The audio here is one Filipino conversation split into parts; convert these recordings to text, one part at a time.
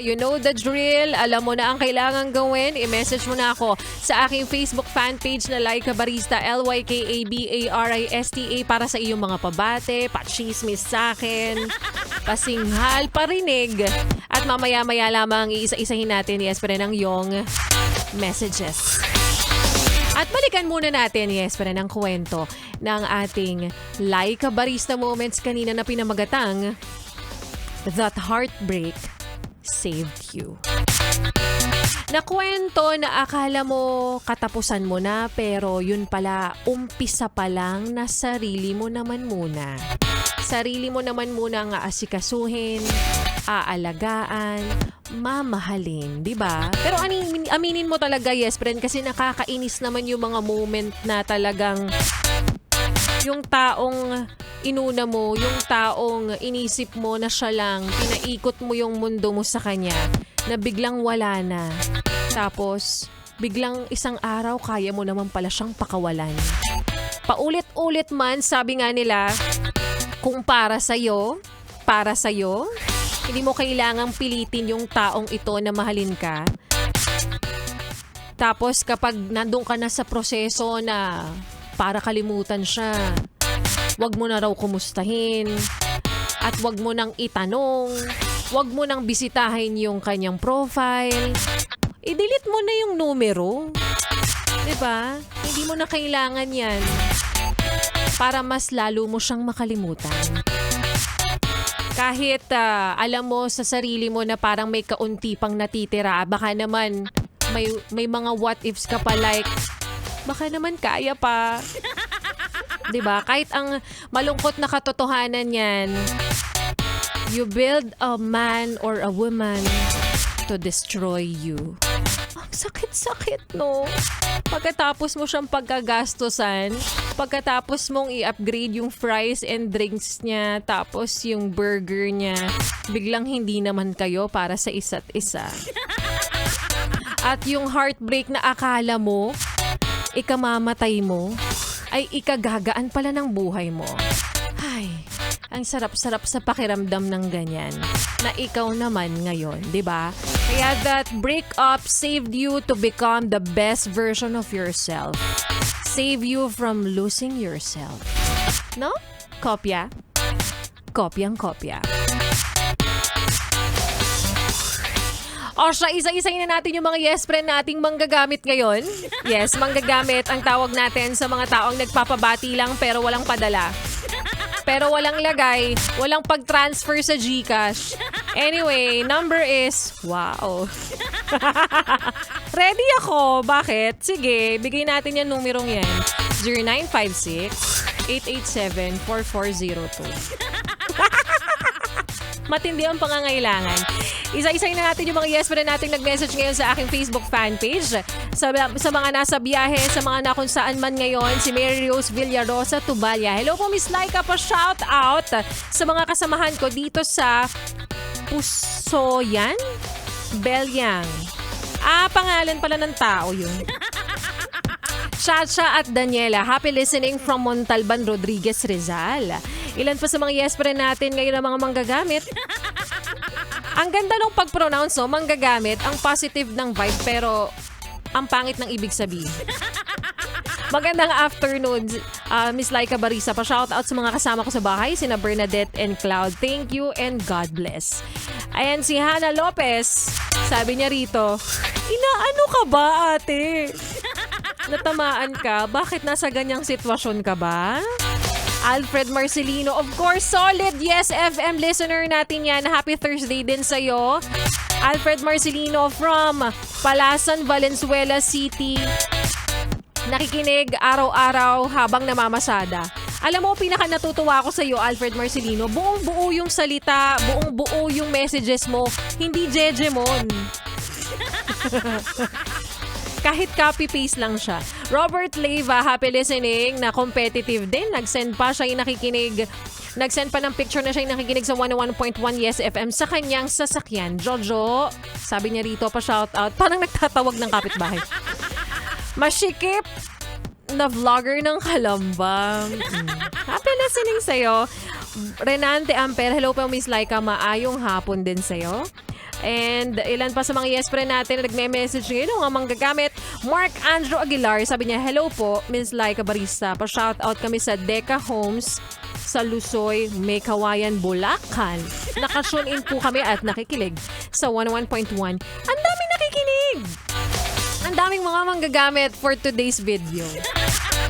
You know the drill. Alam mo na ang kailangan gawin. I-message mo na ako sa aking Facebook fan page na Laika Barista, LYKABARISTA, para sa iyong mga pabate, pachismis sa akin, pasinghal, parinig. At mamaya-maya lamang iisa-isahin natin pero ng iyong messages. At balikan muna natin, pero ng kwento ng ating Laika Barista moments kanina na pinamagatang That Heartbreak Saved You. Nakwento na akala mo katapusan mo na, pero yun pala, umpisa pa lang na sarili mo naman muna. Sarili mo naman muna ang aasikasuhin, aalagaan, mamahalin, di ba? Pero aminin mo talaga, yes friend, kasi nakakainis naman yung mga moment na talagang yung taong inuna mo, yung taong inisip mo na siya lang, pinaikot mo yung mundo mo sa kanya, na biglang wala na. Tapos, biglang isang araw, kaya mo naman pala siyang pakawalan. Paulit-ulit man, sabi nga nila, kung para sa'yo, hindi mo kailangang pilitin yung taong ito na mahalin ka. Tapos, kapag nandun ka na sa proseso na para kalimutan siya, wag mo na raw kumustahin at wag mo nang itanong, wag mo nang bisitahin yung kanyang profile, i-delete mo na yung numero, diba? Hindi mo na kailangan yan para mas lalo mo siyang makalimutan. Kahit alam mo sa sarili mo na parang may kaunti pang natitira, baka naman may mga what ifs ka pa, like baka naman kaya pa. 'Di ba? Kahit ang malungkot na katotohanan niyan, you build a man or a woman to destroy you. Ang sakit-sakit, no? Pagkatapos mo siyang pagkagastusan, pagkatapos mong i-upgrade yung fries and drinks niya, tapos yung burger niya, biglang hindi naman kayo para sa isa't isa. At yung heartbreak na akala mo ikamamatay mo, ay ikagagaan pala ng buhay mo. Ay, ang sarap-sarap sa pakiramdam ng ganyan, na ikaw naman ngayon, di ba? Kaya that breakup saved you to become the best version of yourself. Save you from losing yourself. No? Kopya? Kopyang-kopya. O siya, isa-isayin na natin yung mga yes friend nating manggagamit ngayon. Yes, manggagamit ang tawag natin sa mga taong nagpapabati lang pero walang padala. Pero walang lagay, walang pag-transfer sa GCash. Anyway, number is, wow. Ready ako. Bakit? Sige, bigay natin yung numerong yan. 0956-887-4402. Matindi ang pangangailangan. Isa-isayin na natin yung mga yes friend nating nag-message ngayon sa aking Facebook fan page. Sa mga nasa biyahe, sa mga na kung saan man ngayon, si Mary Rose Villarosa, Tubalia. Hello po, Miss Laika, pa shout out sa mga kasamahan ko dito sa Pusoyan, Belyang. Pangalan pala ng tao yun. Chacha at Daniela, happy listening from Montalban, Rodriguez, Rizal. Ilan pa sa mga yes friend natin ngayon ang mga manggagamit. Ang ganda nung pag-pronounce, no? Manggagamit, ang positive ng vibe, pero ang pangit ng ibig sabihin. Magandang afternoon, Miss Laika Barista. Pa-shoutout sa mga kasama ko sa bahay, sina Bernadette and Cloud. Thank you and God bless. Ayan, si Hannah Lopez. Sabi niya rito, inaano ka ba, ate? Natamaan ka? Bakit nasa ganyang sitwasyon ka ba? Alfred Marcelino, of course, solid Yes FM listener natin yan. Happy Thursday din sa'yo. Alfred Marcelino from Palasan, Valenzuela City. Nakikinig araw-araw habang namamasada. Alam mo, pinaka natutuwa ako sa'yo, Alfred Marcelino, buong-buo yung salita, buong-buo yung messages mo, hindi jejemon. Kahit copy-paste lang siya. Robert Leyva, happy listening, na competitive din. Nag-send pa siya yung nakikinig. Nag-send pa ng picture na siya yung nakikinig sa 101.1 Yes FM sa kanyang sasakyan. Jojo, sabi niya rito, pa-shoutout. Parang nagtatawag ng kapitbahay. Masikip na vlogger ng Kalambang. Happy listening sa'yo. Renante Amper, hello po Miss Laika, maayong hapon din sa'yo. And ilan pa sa mga yes friend natin na nagme-message ngayon, mga manggagamit. Mark Andrew Aguilar, sabi niya, hello po, Miss Laika Barista. Pa-shoutout kami sa Deca Homes sa Lusoy, May Kawayan, Bulacan. Nakatune in po kami at nakikilig sa 101.1. Ang daming nakikinig! Ang daming mga manggagamit for today's video.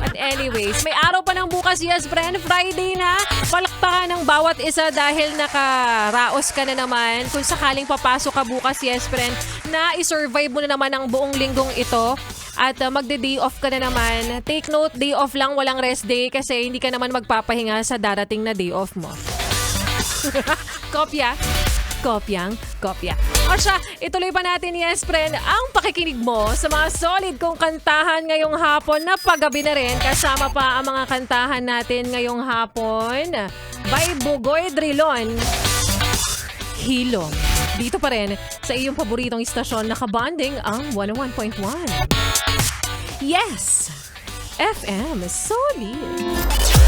But anyways, may araw pa ng bukas, yes friend, Friday na. Palakpakan ng bawat isa dahil nakaraos ka na naman. Kung sakaling papasok ka bukas, yes friend, na isurvive mo na naman ang buong linggong ito. At magde-day off ka na naman. Take note, day off lang, walang rest day kasi hindi ka naman magpapahinga sa darating na day off mo. Kopya. Kopyang kopya. O siya, ituloy pa natin, yes friend, ang pakikinig mo sa mga solid kong kantahan ngayong hapon na paggabi na rin. Kasama pa ang mga kantahan natin ngayong hapon by Bugoy Drilon. Hilom. Dito pa rin sa iyong paboritong istasyon na kabanding ang 101.1. Yes! FM Solid.